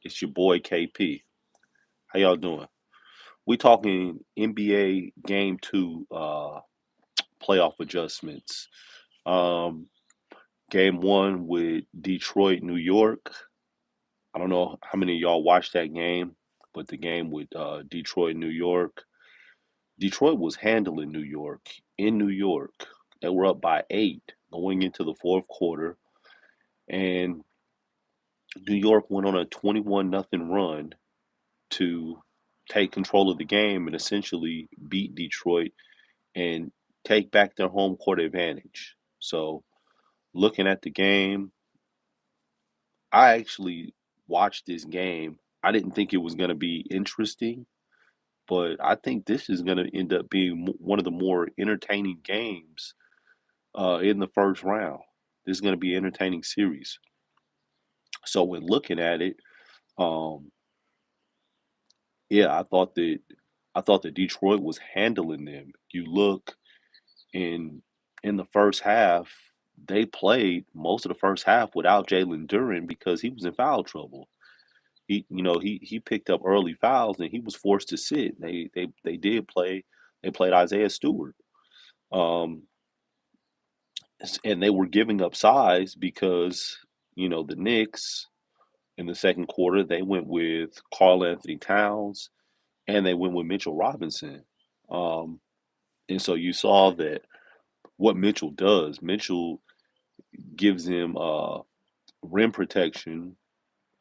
It's your boy KP. How y'all doing? We talking NBA Game Two playoff adjustments. Um, Game One with Detroit, New York. I don't know how many of y'all watched that game, but the game with Detroit, New York. Detroit was handling New York in New York. They were up by 8 going into the fourth quarter, and New York went on a 21 nothing run to take control of the game and essentially beat Detroit and take back their home court advantage. So, looking at the game, I actually watched this game. I didn't think it was going to be interesting, but I think this is going to end up being one of the more entertaining games in the first round. This is going to be an entertaining series. So, when looking at it, um, yeah, I thought that Detroit was handling them. You look in the first half, they played most of the first half without Jalen Duren because he was in foul trouble. He picked up early fouls and he was forced to sit. They did play. They played Isaiah Stewart, um, and they were giving up size because the Knicks in the second quarter they went with Karl Anthony Towns and they went with Mitchell Robinson, um, and so you saw that what Mitchell does. Mitchell gives him rim protection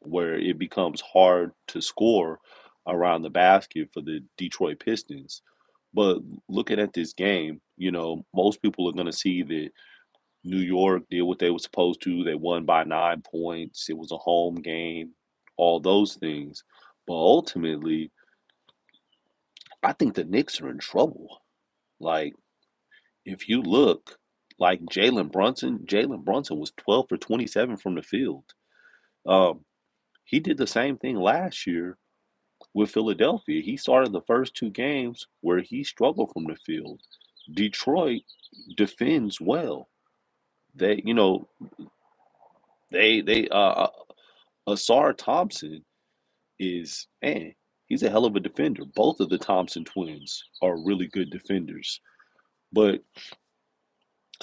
where it becomes hard to score around the basket for the Detroit Pistons. But looking at this game, most people are going to see that New York did what they were supposed to. They won by 9 points. It was a home game, all those things. But ultimately, I think the Knicks are in trouble. Like, if you look, like Jalen Brunson was 12 for 27 from the field. Um, He did the same thing last year with Philadelphia. He started the first two games where he struggled from the field. Detroit defends well. They, you know, they Asar Thompson is man, he's a hell of a defender. Both of the Thompson twins are really good defenders. But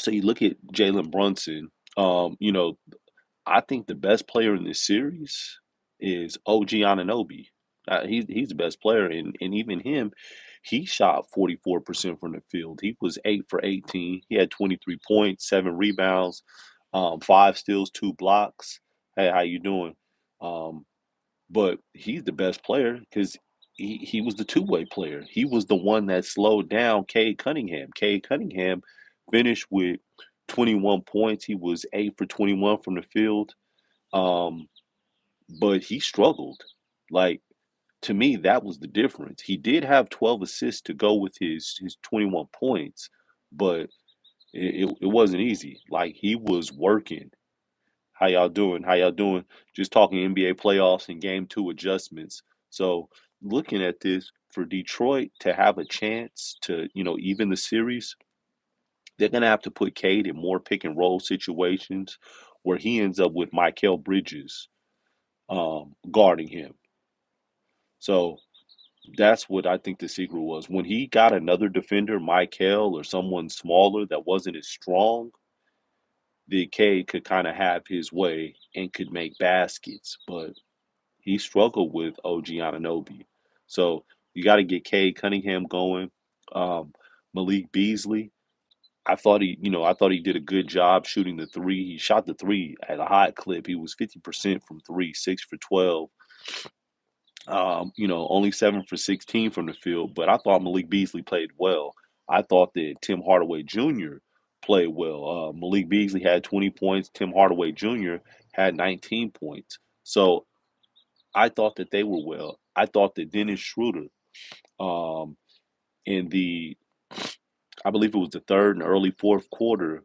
so you look at Jalen Brunson, I think the best player in this series is OG Anunoby. He's the best player, and even him, he shot 44% from the field. He was 8 for 18. He had 23 points, 7 rebounds, 5 steals, 2 blocks. Hey, how you doing? Um, but he's the best player because he was the two-way player. He was the one that slowed down Cade Cunningham. Cade Cunningham finished with 21 points. He was 8 for 21 from the field. Um, but he struggled. Like to me, that was the difference. He did have 12 assists to go with his 21 points, but it wasn't easy. Like he was working. How y'all doing? How y'all doing? Just talking NBA playoffs and game two adjustments. So looking at this for Detroit to have a chance to, even the series, they're gonna have to put Cade in more pick and roll situations where he ends up with Michael Bridges guarding him. So that's what I think the secret was. When he got another defender, Michael or someone smaller that wasn't as strong, the Cade could kind of have his way and could make baskets. But he struggled with OG Anunoby. So you got to get Cade Cunningham going. Um, Malik Beasley, I thought he did a good job shooting the three. He shot the three at a high clip. He was 50% from three, 6 for 12. Only 7 for 16 from the field, but I thought Malik Beasley played well. I thought that Tim Hardaway Jr. played well. Malik Beasley had 20 points. Tim Hardaway Jr. had 19 points. So I thought that they were well. I thought that Dennis Schroeder, um, in I believe it was the third and early fourth quarter,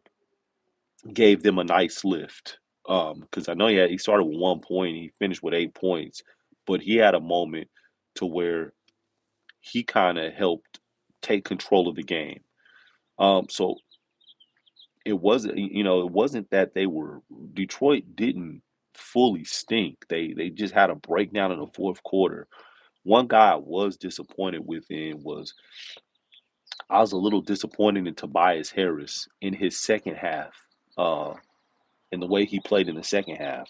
gave them a nice lift. Because I know he started with 1 point, he finished with 8 points, but he had a moment to where he kind of helped take control of the game. So it wasn't that they were Detroit didn't. fully stink. They just had a breakdown in the fourth quarter. One guy I was disappointed within was I was a little disappointed in Tobias Harris in his second half, uh, in the way he played in the second half.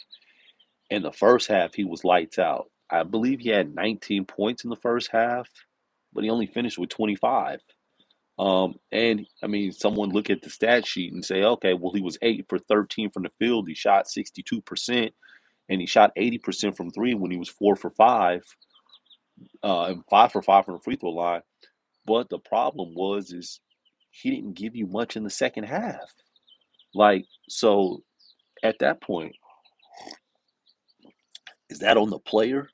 In the first half, he was lights out. I believe he had 19 points in the first half, but he only finished with 25. And I mean, someone look at the stat sheet and say, okay, well, he was 8 for 13 from the field. He shot 62%, and he shot 80% from three when he was 4 for 5, and 5 for 5 from the free throw line. But the problem is he didn't give you much in the second half. Like, so at that point, is that on the player?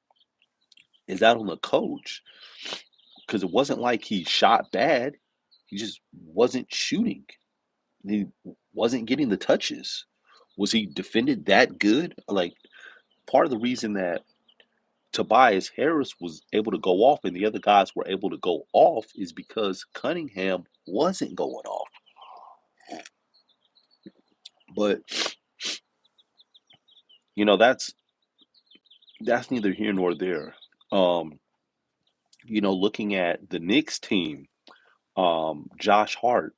Is that on the coach? Because it wasn't like he shot bad. He just wasn't shooting. He wasn't getting the touches. Was he defended that good? Like, part of the reason that Tobias Harris was able to go off and the other guys were able to go off is because Cunningham wasn't going off. But that's neither here nor there. Um, looking at the Knicks team, Josh Hart.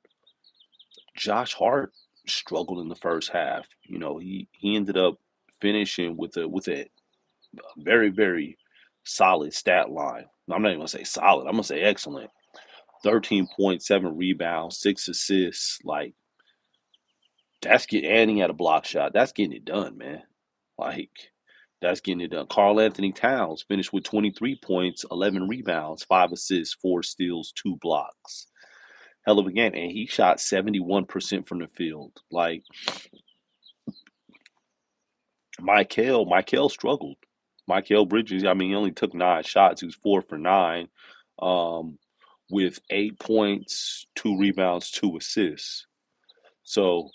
Josh Hart struggled in the first half. He ended up finishing with a very, very solid stat line. I'm not even gonna say solid. I'm gonna say excellent. 13.7 rebounds, 6 assists. Like and he had a block shot. That's getting it done, man. Like that's getting it done. Karl Anthony Towns finished with 23 points, 11 rebounds, 5 assists, 4 steals, 2 blocks. Hell of a game, and he shot 71% from the field. Like Michael struggled. Michael Bridges, I mean, he only took 9 shots. He was 4 for 9, um, with 8 points, 2 rebounds, 2 assists. So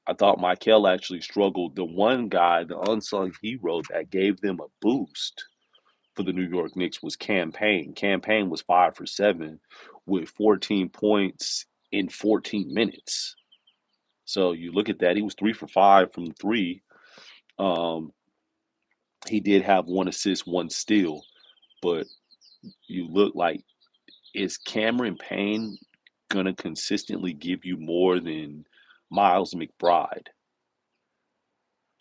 I thought Michael actually struggled. The one guy, the unsung hero that gave them a boost for the New York Knicks was Cam Payne. Cam Payne was 5 for 7 with 14 points in 14 minutes. So you look at that, he was 3 for 5 from three. Um, he did have 1 assist, 1 steal, but you look like, is Cameron Payne gonna consistently give you more than Miles McBride?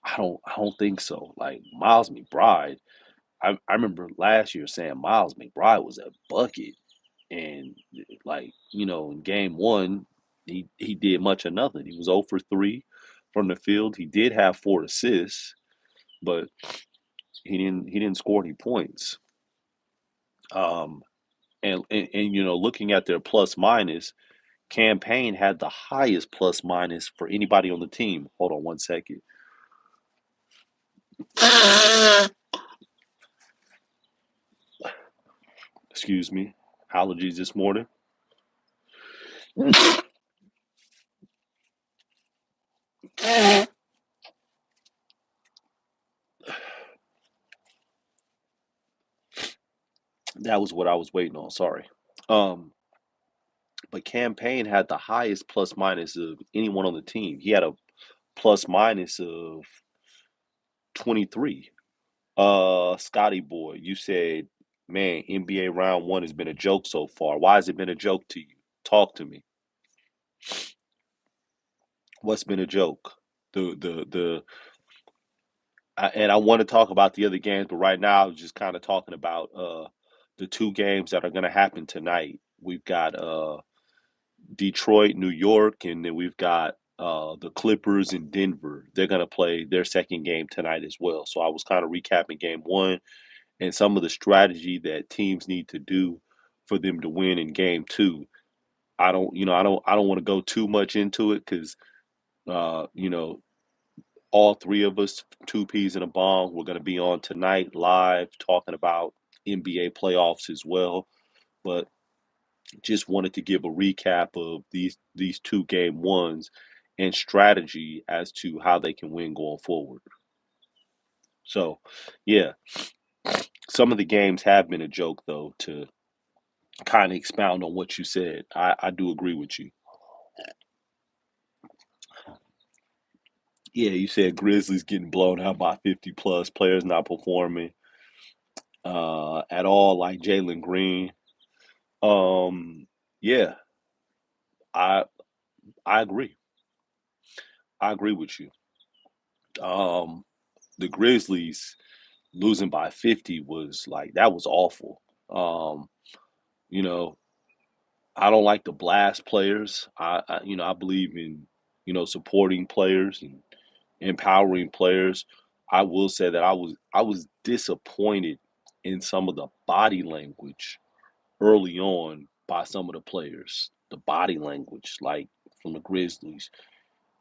I don't think so. Like Miles McBride, I remember last year saying Miles McBride was a bucket, and like in game one, he did much of nothing. He was 0 for 3 from the field. He did have 4 assists, but he didn't score any points. Um, and looking at their plus minus, Cam Payne had the highest plus minus for anybody on the team. Hold on 1 second. Excuse me. Allergies this morning. That was what I was waiting on. Sorry. Um, but Cam Payne had the highest plus minus of anyone on the team. He had a plus minus of 23. Scotty boy, you said, man, NBA round one has been a joke so far. Why has it been a joke to you? Talk to me. What's been a joke? The and I want to talk about the other games, but right now I was just kind of talking about the two games that are going to happen tonight. We've got Detroit, New York, and then we've got the Clippers in Denver. They're going to play their second game tonight as well. So I was kind of recapping game one and some of the strategy that teams need to do for them to win in game two. I don't want to go too much into it because uh, you know, all three of us, two peas in a bong, we're going to be on tonight live talking about NBA playoffs as well. But just wanted to give a recap of these two game ones and strategy as to how they can win going forward. So, yeah, some of the games have been a joke though. To kind of expound on what you said, I do agree with you. Yeah, you said Grizzlies getting blown out by 50 plus, players not performing at all, like Jalen Green. Um, yeah, I I agree. I agree with you. Um, the Grizzlies losing by 50 was like that was awful. Um, you know, I don't like to blast players. I believe in, supporting players and empowering players. I will say that I was disappointed in some of the body language early on by some of the players. The body language, like from the Grizzlies,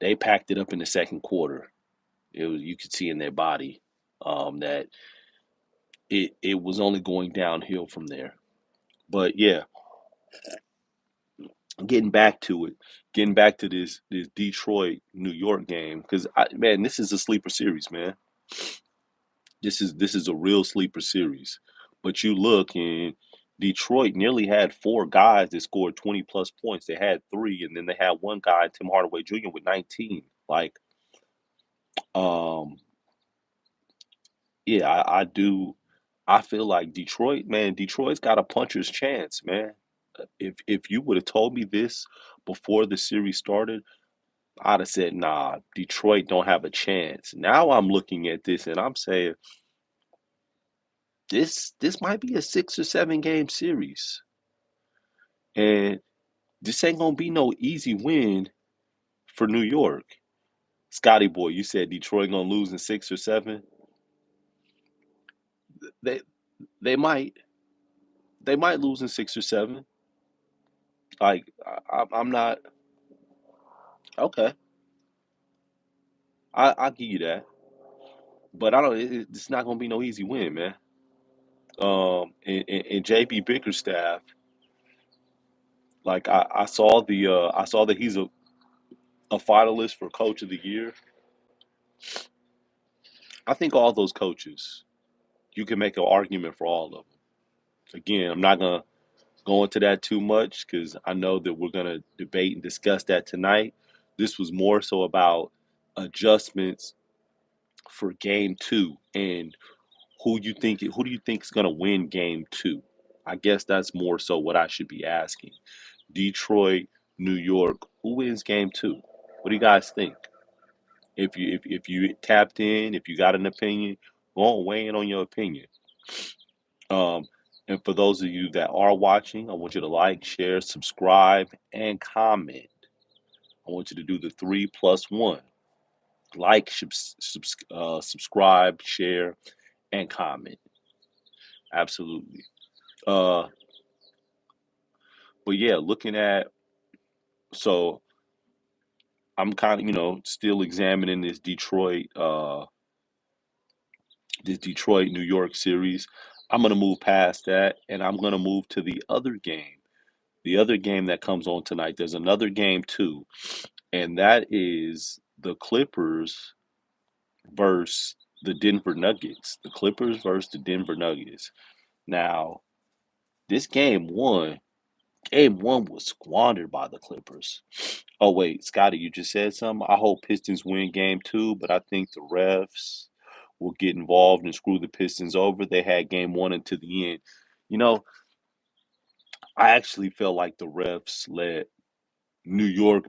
they packed it up in the second quarter. It was you could see in their body that it was only going downhill from there. But yeah, getting back to it, getting back to this Detroit New York game because man, this is a sleeper series, man. This is a real sleeper series. But you look and Detroit nearly had four guys that scored 20 plus points. They had three, and then they had one guy, Tim Hardaway Jr., with 19. Like, um, yeah, I feel like Detroit, man, Detroit's got a puncher's chance, man. If you would have told me this before the series started, I'd have said, nah, Detroit don't have a chance. Now I'm looking at this and I'm saying this might be a 6 or 7 game series. And this ain't gonna be no easy win for New York. Scotty boy, you said Detroit gonna lose in 6 or 7. They they might they might lose in 6 or 7. Like I'm not okay. I'll give you that, but I don't. It's not gonna be no easy win, man. And JB Bickerstaff, like I saw that he's a finalist for Coach of the Year. I think all those coaches, you can make an argument for all of them. Again, I'm not gonna go into that too much because I know that we're gonna debate and discuss that tonight. This was more so about adjustments for game two and who do you think is gonna win game two? I guess that's more so what I should be asking. Detroit, New York, who wins game two? What do you guys think? If you tapped in, if you got an opinion, go on, weigh in on your opinion. Um, and for those of you that are watching, I want you to like, share, subscribe, and comment. I want you to do the 3 plus 1. Like, subscribe, share, and comment. Absolutely. Uh, but yeah, looking at so I'm kind of still examining this Detroit New York series. I'm gonna move past that, and I'm gonna move to the other game. The other game that comes on tonight. There's another game too, and that is the Clippers versus the Denver Nuggets. The Clippers versus the Denver Nuggets. Now, this game one was squandered by the Clippers. Oh wait, Scotty, you just said something. I hope Pistons win game two, but I think the refs will get involved and screw the Pistons over. They had game one until the end. You know, I actually felt like the refs let New York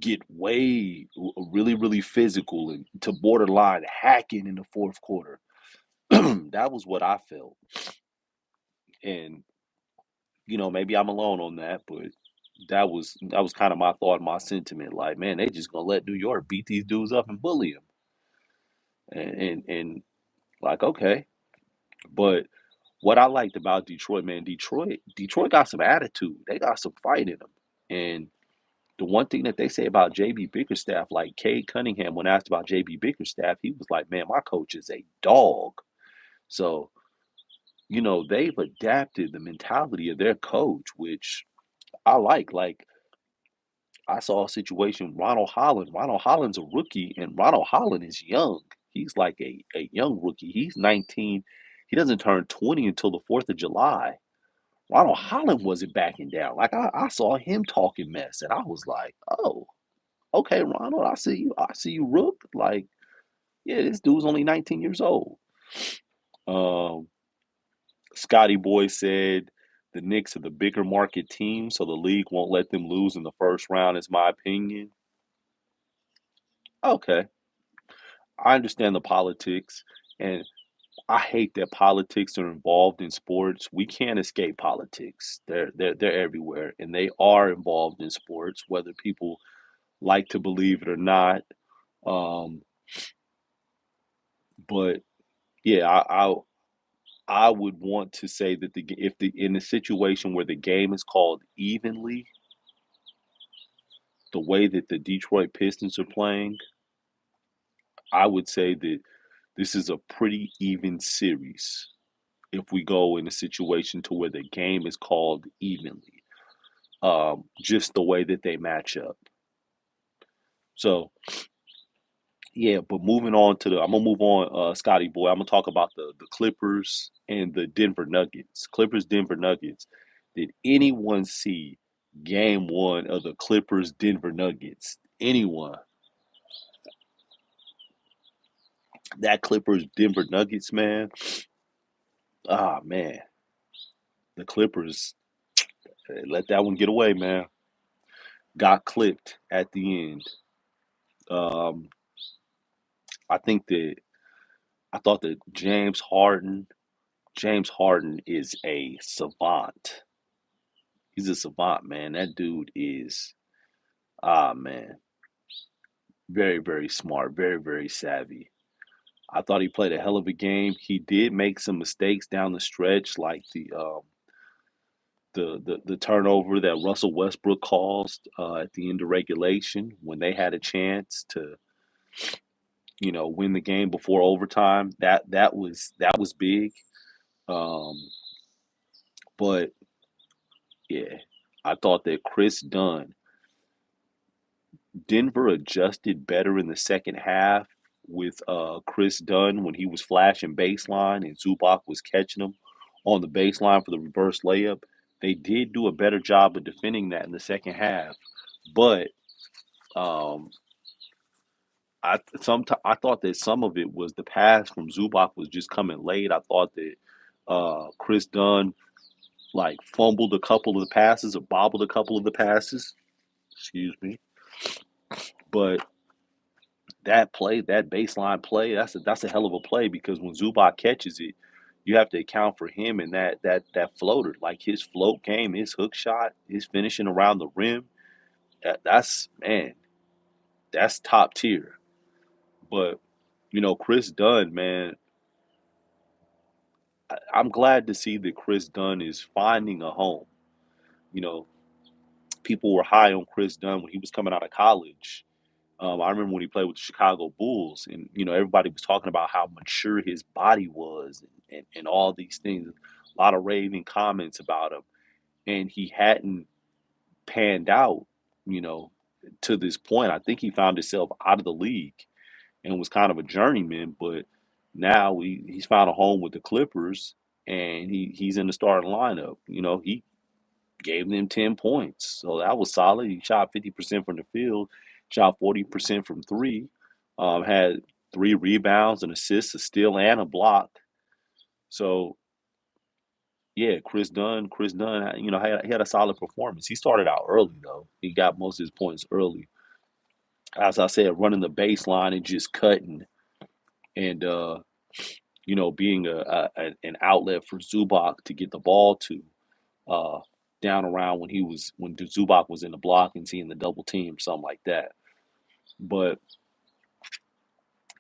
get really, really physical and to borderline hacking in the fourth quarter. That was what I felt. And, maybe I'm alone on that, but that was kind of my thought, my sentiment. Like, man, they just gonna let New York beat these dudes up and bully them. And like, okay. But what I liked about Detroit, man, Detroit got some attitude. They got some fight in them. And the one thing that they say about JB Bickerstaff, like Cade Cunningham, when asked about JB Bickerstaff, he was like, man, my coach is a dog. So, they've adapted the mentality of their coach, which I like. Like, I saw a situation, Ronald Holland. Ronald Holland's a rookie, and Ronald Holland is young. He's like a young rookie. He's 19. He doesn't turn 20 until the 4th of July. Ronald Holland wasn't backing down. Like, I saw him talking mess, and I was like, oh. Okay, Ronald, I see you. I see you, Rook. Like, yeah, this dude's only 19 years old. Um, Scotty Boy said the Knicks are the bigger market team, so the league won't let them lose in the first round, is my opinion. Okay, I understand the politics, and I hate that politics are involved in sports. We can't escape politics. They're everywhere, and they are involved in sports, whether people like to believe it or not. Um, but yeah, I would want to say that if the in a situation where the game is called evenly, the way that the Detroit Pistons are playing, I would say that this is a pretty even series if we go in a situation to where the game is called evenly, just the way that they match up. So yeah, but moving on to I'm gonna move on, Scotty boy. I'm gonna talk about the Clippers and the Denver Nuggets. Clippers, Denver Nuggets. Did anyone see Game One of the Clippers, Denver Nuggets? Anyone? That Clippers, Denver Nuggets, man. Ah, man, the Clippers let that one get away, man. Got clipped at the end. Um, I think that I thought that James Harden is a savant. He's a savant, man. That dude is man, very, very smart, very, very savvy. I thought he played a hell of a game. He did make some mistakes down the stretch, like the turnover that Russell Westbrook caused at the end of regulation when they had a chance to, win the game before overtime. That was big. Um, but yeah, I thought that Chris Dunn Denver adjusted better in the second half with Chris Dunn when he was flashing baseline and Zubac was catching him on the baseline for the reverse layup. They did do a better job of defending that in the second half, but um, I thought that some of it was the pass from Zubac was just coming late. I thought that Chris Dunn like fumbled a couple of the passes or bobbled a couple of the passes. Excuse me, but that baseline play, that's a hell of a play because when Zubac catches it, you have to account for him and that floater, like his float game, his hook shot, his finishing around the rim. That's man, that's top tier. But Chris Dunn, man, I'm glad to see that Chris Dunn is finding a home. You know, people were high on Chris Dunn when he was coming out of college. I remember when he played with the Chicago Bulls, and everybody was talking about how mature his body was, and all these things. A lot of raving comments about him, and he hadn't panned out, you know, to this point. I think he found himself out of the league and was kind of a journeyman, but now he's found a home with the Clippers, and he's in the starting lineup. He gave them 10 points. So that was solid. He shot 50% from the field, shot 40% from three, had three rebounds, an assist, a steal, and a block. So, yeah, Chris Dunn, he had a solid performance. He started out early, though. He got most of his points early. As I said, running the baseline and just cutting and, being an outlet for Zubac to get the ball to. uh, down around when Zubac was in the block and seeing the double team, something like that. But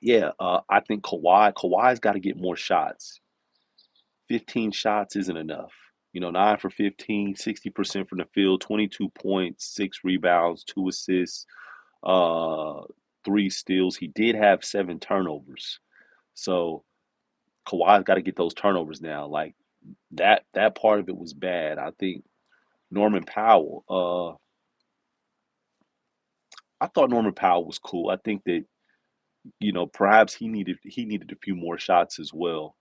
yeah, I think Kawhi's got to get more shots. 15 shots isn't enough. 9 for 15, 60% from the field, 22 points, 6 rebounds, 2 assists, uh, 3 steals. He did have 7 turnovers. So Kawhi's got to get those turnovers now. Like that part of it was bad. I think Norman Powell. I thought Norman Powell was cool. I think that perhaps he needed a few more shots as well,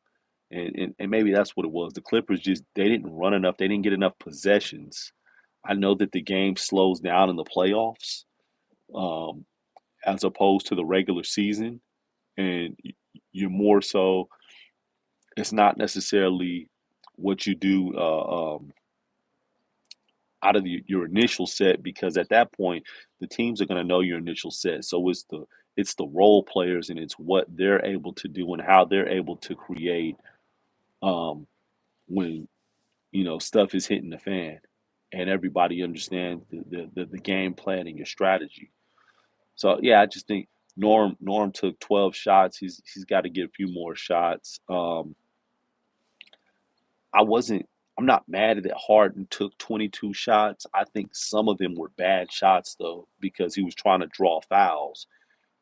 and maybe that's what it was. The Clippers just they didn't run enough. They didn't get enough possessions. I know that the game slows down in the playoffs, um, as opposed to the regular season, and you're more so. It's not necessarily what you do out of your initial set because at that point the teams are going to know your initial set. So it's the role players and it's what they're able to do and how they're able to create um, when stuff is hitting the fan and everybody understands the game plan and your strategy. So yeah, I just think Norm took 12 shots. He's got to get a few more shots. I wasn't I'm not mad that Harden took 22 shots. I think some of them were bad shots though because he was trying to draw fouls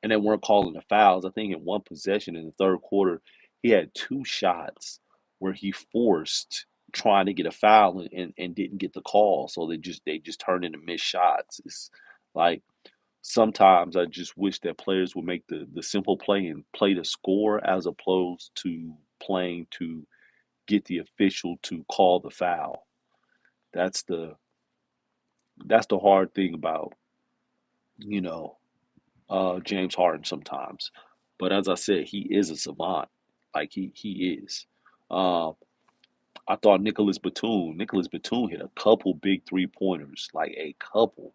and they weren't calling the fouls. I think in one possession in the third quarter, he had two shots where he forced trying to get a foul and didn't get the call. So they just turned into missed shots. It's like sometimes I just wish that players would make the simple play and play to score as opposed to playing to get the official to call the foul. That's the that's the hard thing about, you know, James Harden sometimes. But as I said, he is a savant. Like he is. Um, I thought Nicholas Batum hit a couple big 3 pointers, like a couple.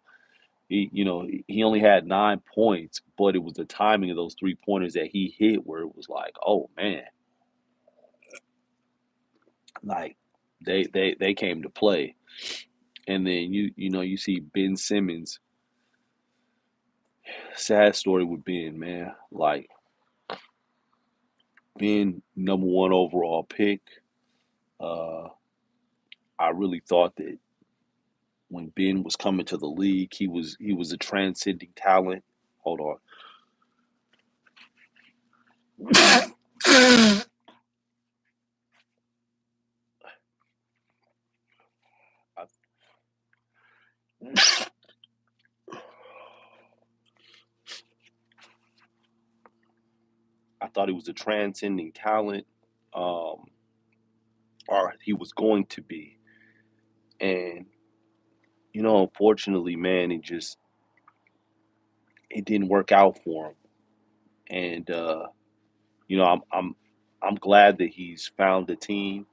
He only had 9 points, but it was the timing of those 3 pointers that he hit where it was like, oh man, like they came to play. And then you see Ben Simmons. Sad story with Ben, man. Like Ben, number one overall pick. Uh, I really thought that when Ben was coming to the league, he was a transcending talent. Hold on. I, I thought he was a transcending talent, um, or he was going to be. And unfortunately, man, it didn't work out for him. And I'm glad that he's found a team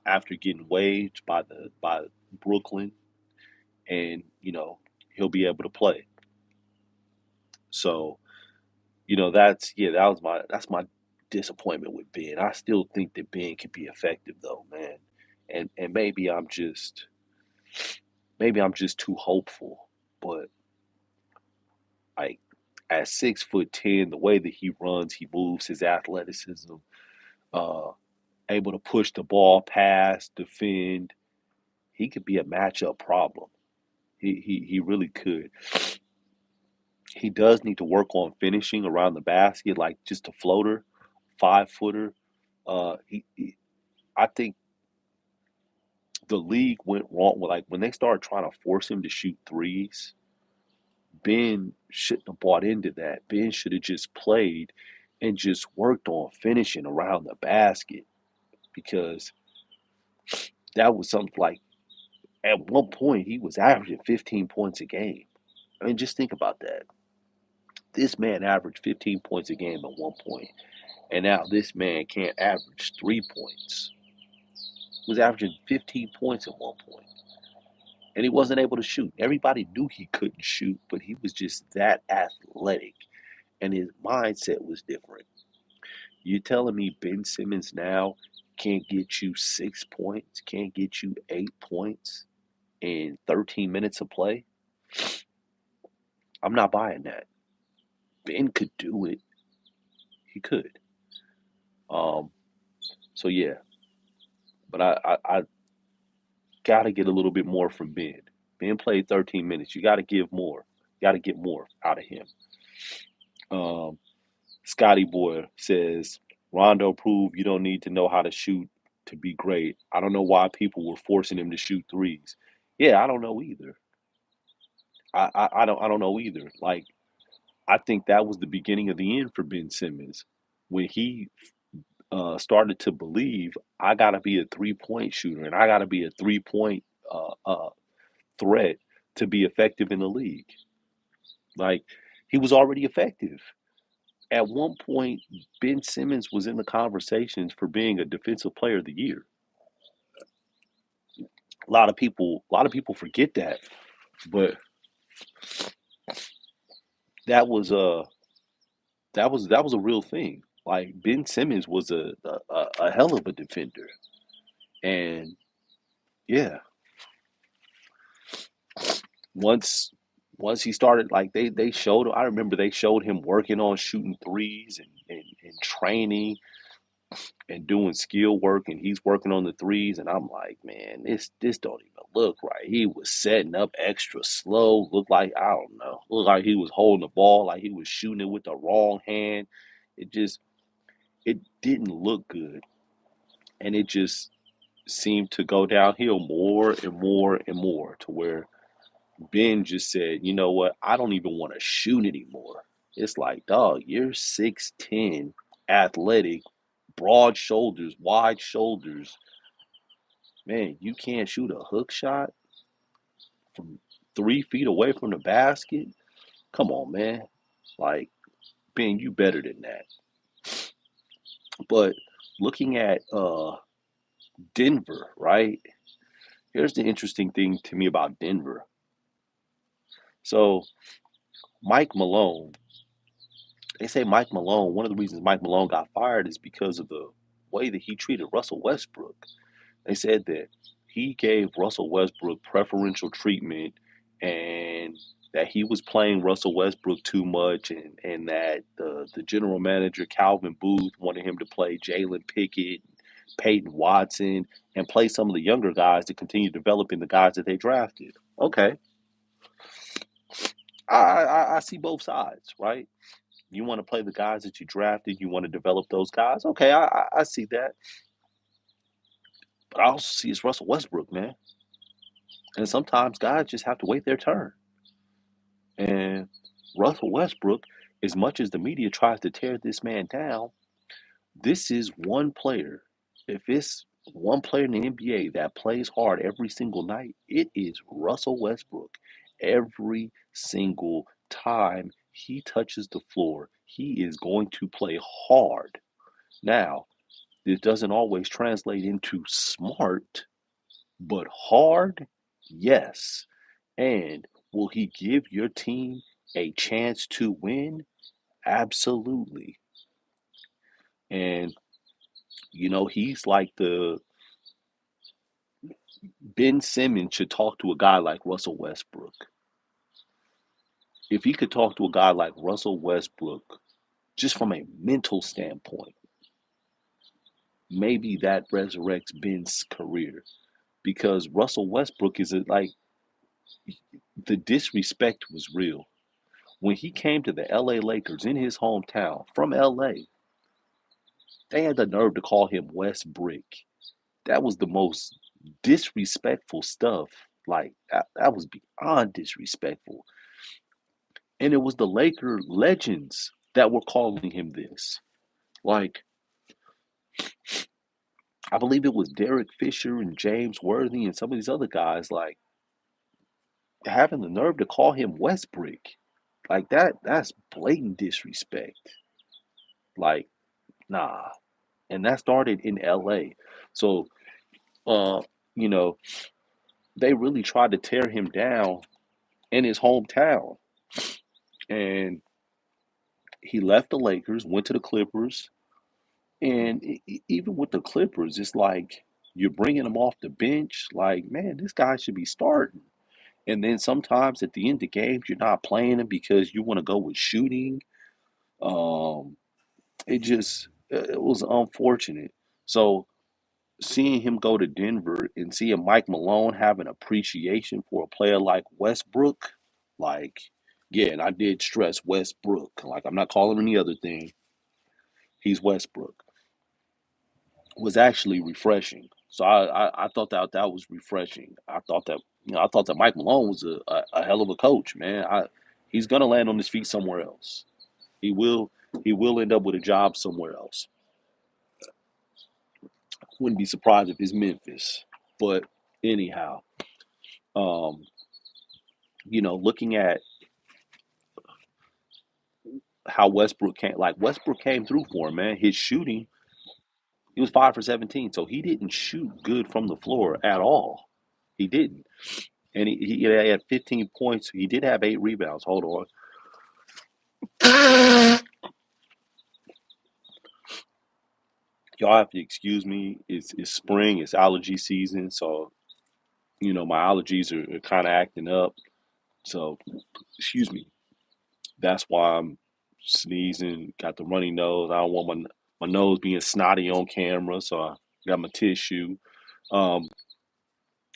after getting waived by Brooklyn, and he'll be able to play. So that's my disappointment with Ben. I still think that Ben can be effective though, man, and maybe I'm just too hopeful, but like at 6'10", the way that he runs, he moves, his athleticism, uh, able to push the ball, pass, defend, he could be a matchup problem. He really could. He does need to work on finishing around the basket, like just a floater, 5 footer. I think the league went wrong with like when they started trying to force him to shoot threes. Ben shouldn't have bought into that. Ben should have just played and just worked on finishing around the basket because that was something like at one point he was averaging 15 points a game. I mean, just think about that. This man averaged 15 points a game at one point, and now this man can't average 3 points. He was averaging 15 points at one point, and he wasn't able to shoot. Everybody knew he couldn't shoot, but he was just that athletic, and his mindset was different. You're telling me Ben Simmons now can't get you 6 points, can't get you 8 points in 13 minutes of play? I'm not buying that. Ben could do it. He could. Um, so yeah, but I got to get a little bit more from Ben. Ben played 13 minutes. You got to give more. You got to get more out of him. Um, Scotty Boy says, Rondo proved you don't need to know how to shoot to be great. I don't know why people were forcing him to shoot threes. Yeah, I don't know either. I don't know either. Like I think that was the beginning of the end for Ben Simmons when he started to believe I got to be a 3 point shooter and I got to be a 3 point threat to be effective in the league. Like he was already effective. At one point, Ben Simmons was in the conversations for being a defensive player of the year. A lot of people forget that, but that was that was a real thing. Like Ben Simmons was a hell of a defender, and yeah, once once he started, like they showed. I remember they showed him working on shooting threes and training and doing skill work, and he's working on the threes, and I'm like, man, this don't even look right. He was setting up extra slow, looked like, I don't know, looked like he was holding the ball like he was shooting it with the wrong hand. It just it didn't look good, and it just seemed to go downhill more and more and more to where Ben just said, you know what, I don't even want to shoot anymore. It's like, dog, you're 6'10", athletic, broad shoulders, wide shoulders. Man, you can't shoot a hook shot from 3 feet away from the basket? Come on, man. Like, Ben, you better than that. But looking at Denver, right? Here's the interesting thing to me about Denver. So, Mike Malone, they say Mike Malone, one of the reasons Mike Malone got fired is because of the way that he treated Russell Westbrook. They said that he gave Russell Westbrook preferential treatment and that he was playing Russell Westbrook too much, and that the general manager, Calvin Booth, wanted him to play Jalen Pickett, Peyton Watson, and play some of the younger guys to continue developing the guys that they drafted. Okay. I see both sides, right? You want to play the guys that you drafted, you want to develop those guys. Okay, I see that. But I also see it's Russell Westbrook, man. And sometimes guys just have to wait their turn. And Russell Westbrook, as much as the media tries to tear this man down, this is one player. If it's one player in the NBA that plays hard every single night, it is Russell Westbrook. Every single time he touches the floor, he is going to play hard. Now, this doesn't always translate into smart, but hard, yes. And will he give your team a chance to win? Absolutely. And he's like the Ben Simmons should talk to a guy like Russell Westbrook. If he could talk to a guy like Russell Westbrook, just from a mental standpoint, maybe that resurrects Ben's career. Because Russell Westbrook is like the disrespect was real. When he came to the LA Lakers in his hometown from LA, they had the nerve to call him West Brick. That was the most disrespectful stuff. Like that was beyond disrespectful. And it was the Laker legends that were calling him this. Like I believe it was Derek Fisher and James Worthy and some of these other guys, like having the nerve to call him West Brick. Like that's blatant disrespect. Like, nah. And that started in LA. So uh, you know, they really tried to tear him down in his hometown. And he left the Lakers, went to the Clippers, and even with the Clippers, it's like you're bringing him off the bench. Like, man, this guy should be starting. And then sometimes at the end of games, you're not playing him because you want to go with shooting. Um, it was unfortunate. So seeing him go to Denver and seeing Mike Malone have an appreciation for a player like Westbrook, like, yeah, and I did stress Westbrook. Like, I'm not calling him any other thing. He's Westbrook. Was actually refreshing. So I thought that was refreshing. I thought that Mike Malone was a hell of a coach, man. He's gonna land on his feet somewhere else. He will he will end up with a job somewhere else. Wouldn't be surprised if it's Memphis. But anyhow, um, looking at how Westbrook came through for him, man. His shooting, he was 5 for 17, so he didn't shoot good from the floor at all. He didn't, and he had 15 points. He did have 8 rebounds. Hold on, y'all have to excuse me. It's spring. It's allergy season, so my allergies are kind of acting up. So excuse me. That's why I'm sneezing. Got the runny nose. I don't want my nose being snotty on camera, so I got my tissue. Um,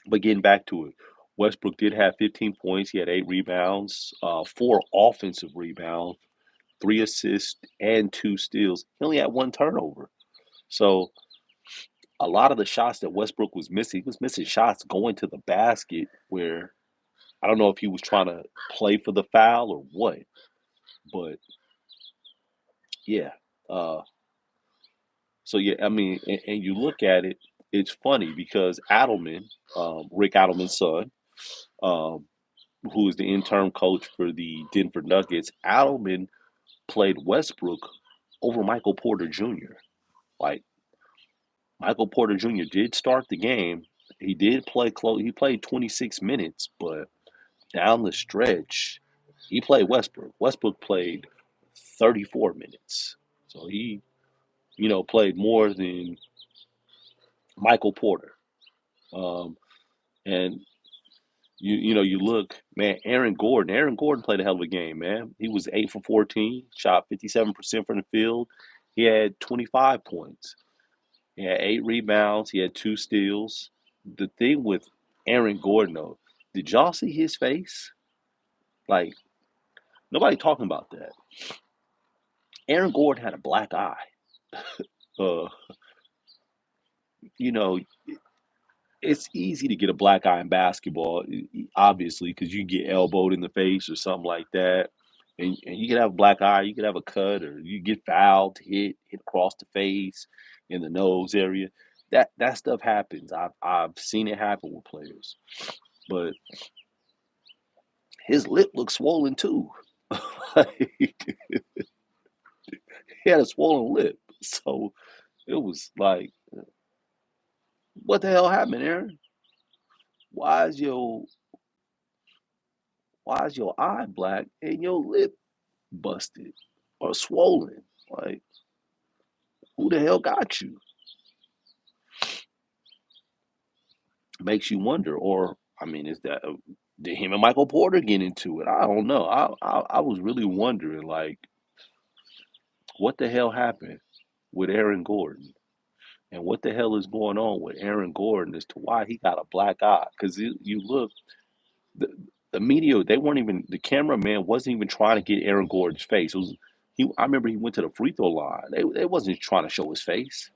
but getting back to it, Westbrook did have 15 points. He had 8 rebounds, 4 offensive rebounds, 3 assists, and 2 steals. He only had 1 turnover. So a lot of the shots that Westbrook was missing, he was missing shots going to the basket where I don't know if he was trying to play for the foul or what. But yeah, uh, so yeah, I mean, and you look at it, it's funny because Adelman, Rick Adelman's son, um, who is the interim coach for the Denver Nuggets, Adelman played Westbrook over Michael Porter Jr. Like Michael Porter Jr. did start the game. He did play close. He played 26 minutes, but down the stretch, he played Westbrook. Westbrook played 34 minutes. So he, played more than Michael Porter. Um, and you look, man, Aaron Gordon. Aaron Gordon played a hell of a game, man. He was 8 for 14, shot 57% from the field. He had 25 points. He had 8 rebounds. He had 2 steals. The thing with Aaron Gordon, though, did y'all see his face? Like nobody talking about that. Aaron Gordon had a black eye. Uh, you know, it's easy to get a black eye in basketball, obviously, because you get elbowed in the face or something like that. And you could have a black eye, you could have a cut, or you get fouled, hit across the face, in the nose area. That stuff happens. I've seen it happen with players. But his lip looked swollen too. Like, he had a swollen lip. So it was like, what the hell happened, Aaron? Why is your why is your eye black and your lip busted or swollen? Like, who the hell got you? Makes you wonder. Or, I mean, is that did him and Michael Porter get into it? I don't know. I was really wondering, like, what the hell happened with Aaron Gordon, and what the hell is going on with Aaron Gordon as to why he got a black eye? Because you look, the the media, they weren't even, the cameraman wasn't even trying to get Aaron Gordon's face. It was he. I remember he went to the free throw line. They wasn't trying to show his face.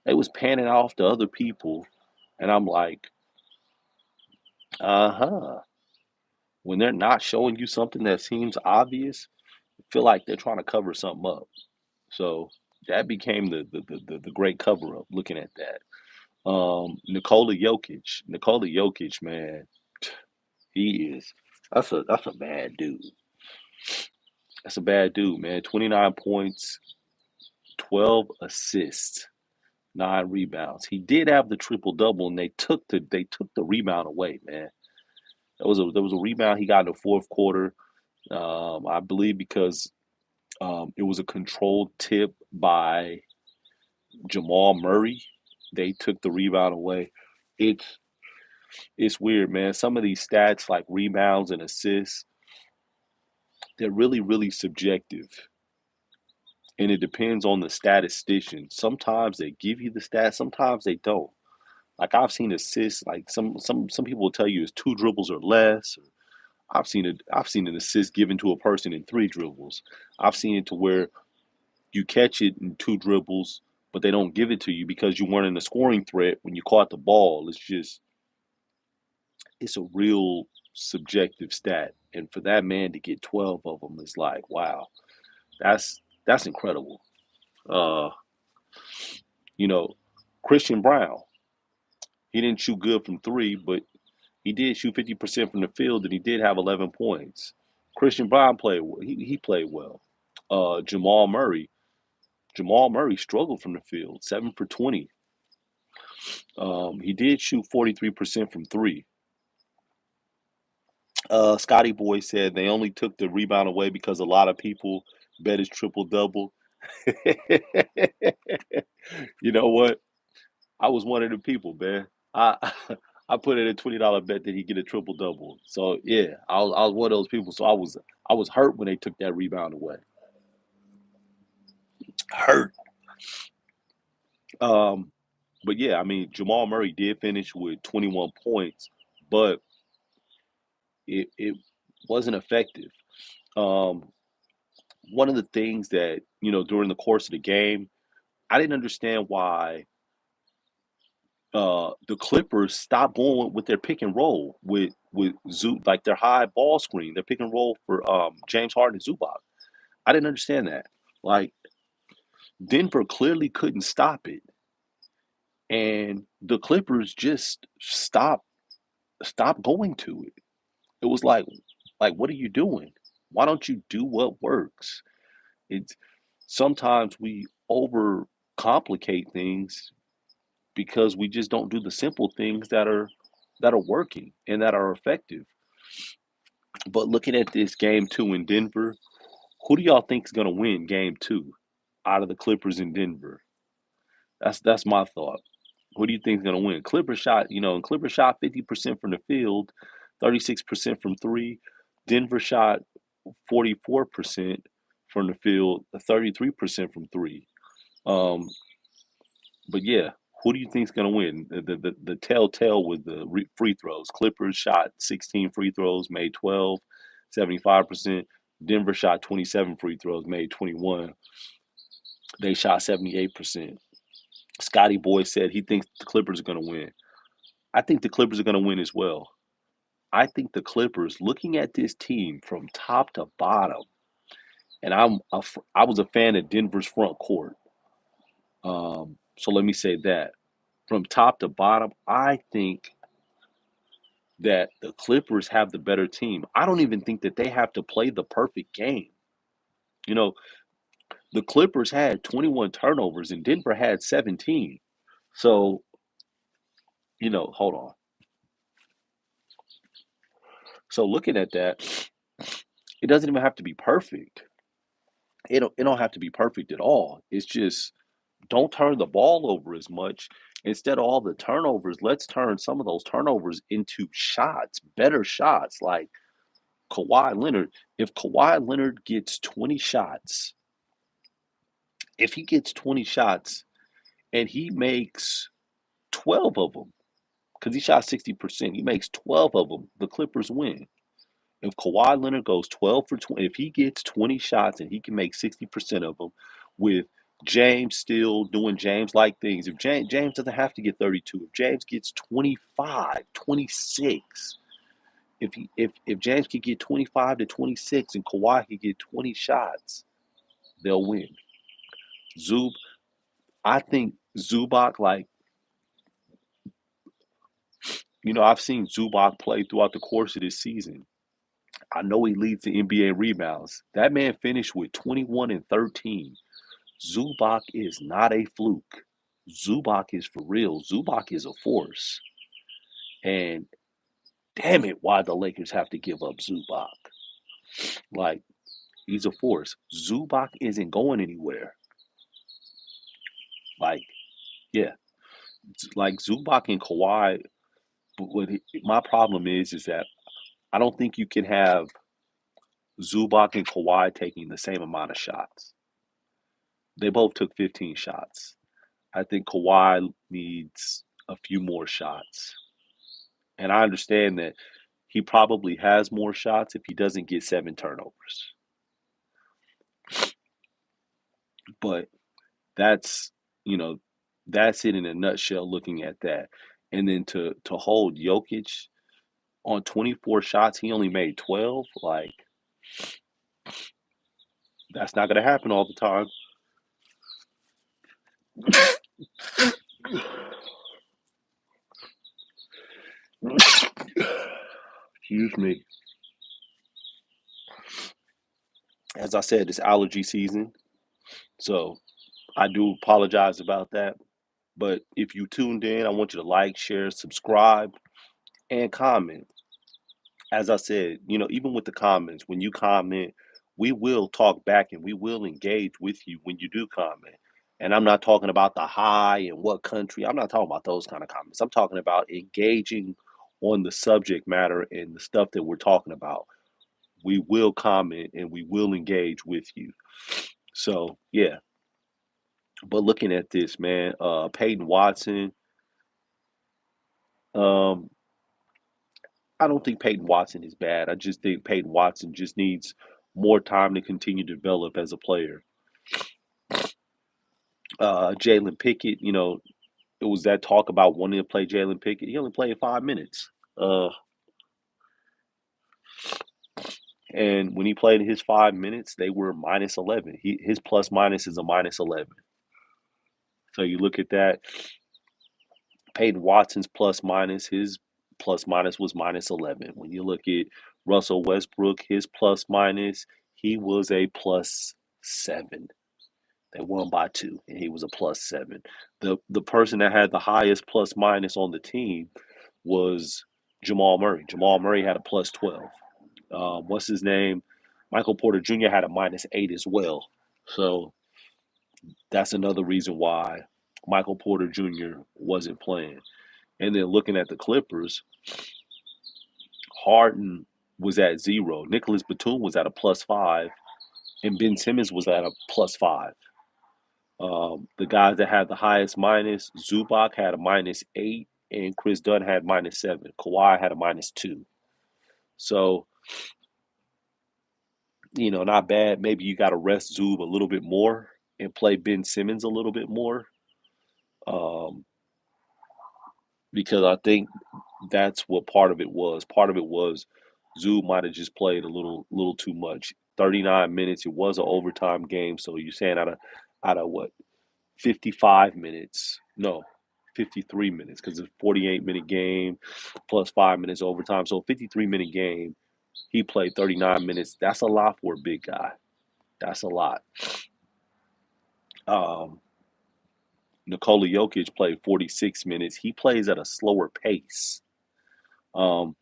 They was panning off to other people, and I'm like, uh-huh. When they're not showing you something that seems obvious, I feel like they're trying to cover something up. So that became the great cover up. Looking at that, Nikola Jokic, man, he is. That's a bad dude. That's a bad dude, man. 29 points, 12 assists, 9 rebounds. He did have the triple double, and they took the rebound away, man. There was a rebound he got in the fourth quarter. I believe because it was a controlled tip by Jamal Murray. They took the rebound away. It's it's weird, man. Some of these stats like rebounds and assists, they're really, really subjective. And it depends on the statistician. Sometimes they give you the stats, sometimes they don't. Like I've seen assists, like some people will tell you it's 2 dribbles or less. I've seen an assist given to a person in 3 dribbles. I've seen it to where you catch it in 2 dribbles, but they don't give it to you because you weren't in a scoring threat when you caught the ball. It's a real subjective stat. And for that man to get 12 of them is like, wow, that's incredible. Uh, you know, Christian Brown, he didn't shoot good from three, but he did shoot 50% from the field and he did have 11 points. Christian Brown played well. He played well. Jamal Murray. Jamal Murray struggled from the field, 7 for 20. He did shoot 43% from three. Scotty Boy said they only took the rebound away because a lot of people bet his triple double. You know what? I was one of the people, man. I I put in a $20 bet that he get a triple double. So yeah, I was one of those people. So I was hurt when they took that rebound away. Hurt. Um, but yeah, I mean Jamal Murray did finish with 21 points, but it wasn't effective. Um, One of the things that during the course of the game, I didn't understand why the Clippers stopped going with their pick and roll with like their high ball screen, their pick and roll for James Harden and Zubac. I didn't understand that. Like Denver clearly couldn't stop it, and the Clippers just stopped going to it. It was like what are you doing? Why don't you do what works? It's sometimes we overcomplicate things because we just don't do the simple things that are working and that are effective. But looking at this game two in Denver, who do y'all think is going to win game two out of the Clippers in Denver? That's my thought. Who do you think is going to win? Clippers shot 50% from the field, 36% from three. Denver shot 44% from the field, 33% from three. Um, but yeah, who do you think is going to win? The telltale was the free throws. Clippers shot 16 free throws, made 12, 75%. Denver shot 27 free throws, made 21. They shot 78%. Scotty Boy said he thinks the Clippers are going to win. I think the Clippers are going to win as well. I think the Clippers, looking at this team from top to bottom, and I was a fan of Denver's front court. So let me say that from top to bottom, I think that the Clippers have the better team. I don't even think that they have to play the perfect game. You know, the Clippers had 21 turnovers and Denver had 17. So, hold on. So looking at that, it doesn't even have to be perfect. It don't have to be perfect at all. It's just don't turn the ball over as much. Instead of all the turnovers, let's turn some of those turnovers into shots, better shots. Like Kawhi Leonard, if Kawhi Leonard gets 20 shots, if he gets 20 shots and he makes 12 of them, because he shot 60%, he makes 12 of them, the Clippers win. If Kawhi Leonard goes 12 for 20, if he gets 20 shots and he can make 60% of them with James still doing James like things, if James doesn't have to get 32, if James gets 25, 26, if James could get 25 to 26 and Kawhi could get 20 shots, they'll win. Zub, I think Zubac, I've seen Zubac play throughout the course of this season. I know he leads the NBA rebounds. That man finished with 21 and 13. Zubac is not a fluke. Zubac is for real. Zubac is a force. And damn it, why the Lakers have to give up Zubac? Like, he's a force. Zubac isn't going anywhere. Like, yeah, like Zubac and Kawhi. But my problem is that I don't think you can have Zubac and Kawhi taking the same amount of shots. They both took 15 shots. I think Kawhi needs a few more shots. And I understand that he probably has more shots if he doesn't get 7 turnovers. But that's, you know, that's it in a nutshell looking at that. And then to hold Jokic on 24 shots, he only made 12. Like, that's not going to happen all the time. Excuse me. As I said, it's allergy season, so I do apologize about that. But if you tuned in, I want you to like, share, subscribe, and comment. As I said, even with the comments, when you comment, we will talk back and we will engage with you when you do comment. And I'm not talking about the high and what country. I'm not talking about those kind of comments. I'm talking about engaging on the subject matter and the stuff that we're talking about. We will comment and we will engage with you. So, yeah. But looking at this, man, Peyton Watson, um, I don't think Peyton Watson is bad. I just think Peyton Watson just needs more time to continue to develop as a player. Jalen Pickett, it was that talk about wanting to play Jalen Pickett. He only played 5 minutes. Uh, and when he played his 5 minutes, they were minus 11. His plus minus is a minus 11. So you look at that. Peyton Watson's plus minus, his plus minus was minus 11. When you look at Russell Westbrook, his plus minus, he was a plus 7. They won by 2, and he was a plus 7. The person that had the highest plus minus on the team was Jamal Murray. Jamal Murray had a plus 12. What's his name? Michael Porter Jr. had a minus 8 as well. So that's another reason why Michael Porter Jr. wasn't playing. And then looking at the Clippers, Harden was at 0. Nicholas Batum was at a plus 5, and Ben Simmons was at a plus 5. The guys that had the highest minus, Zubac had a minus 8, and Chris Dunn had minus 7. Kawhi had a minus 2. So, not bad. Maybe you got to rest Zub a little bit more and play Ben Simmons a little bit more, um, because I think that's what part of it was. Part of it was Zub might have just played a little too much. 39 minutes. It was an overtime game, so you're saying out of what, 55 minutes? No, 53 minutes, because it's a 48-minute game plus 5 minutes overtime. So 53-minute game. He played 39 minutes. That's a lot for a big guy. That's a lot. Um, Nikola Jokic played 46 minutes. He plays at a slower pace. Um,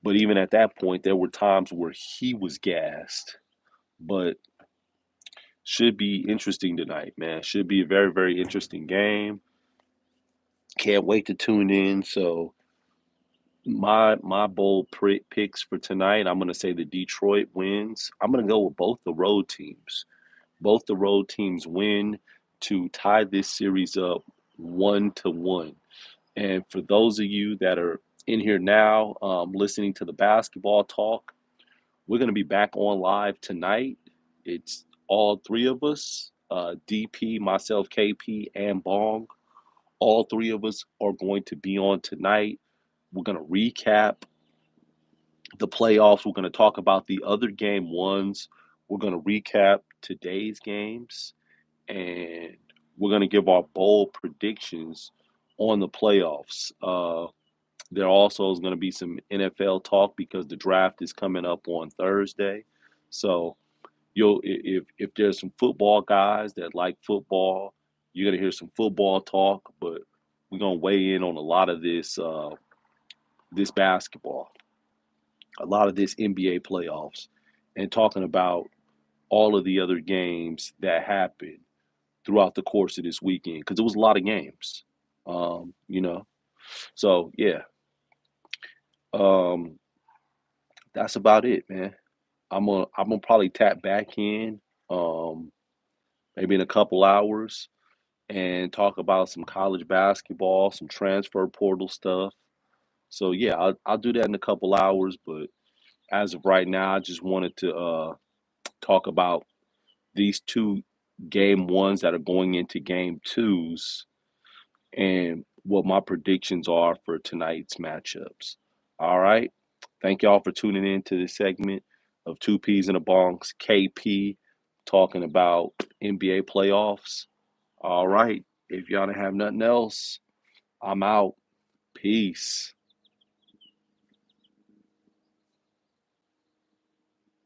but even at that point, there were times where he was gassed. But should be interesting tonight, man. Should be a very, very interesting game. Can't wait to tune in. So my bold picks for tonight, I'm going to say the Detroit wins. I'm going to go with both the road teams. Both the road teams win to tie this series up 1-1. And for those of you that are in here now, listening to the basketball talk, we're going to be back on live tonight. It's all three of us, DP, myself, KP, and Bong. All three of us are going to be on tonight. We're going to recap the playoffs. We're going to talk about the other game ones. We're going to recap today's games, and we're going to give our bold predictions on the playoffs. There also is going to be some NFL talk because the draft is coming up on Thursday. So if there's some football guys that like football, you're going to hear some football talk, but we're going to weigh in on a lot of this basketball, a lot of this NBA playoffs, and talking about all of the other games that happened throughout the course of this weekend, because it was a lot of games. Um, you know, so yeah, um, that's about it, man. I'm gonna probably tap back in, um, maybe in a couple hours, and talk about some college basketball, some transfer portal stuff. So yeah, I'll do that in a couple hours. But as of right now, I just wanted to talk about these two game ones that are going into game twos and what my predictions are for tonight's matchups. All right. Thank y'all for tuning in to this segment of Two Peas and a Bongs. KP talking about NBA playoffs. All right. If y'all don't have nothing else, I'm out. Peace.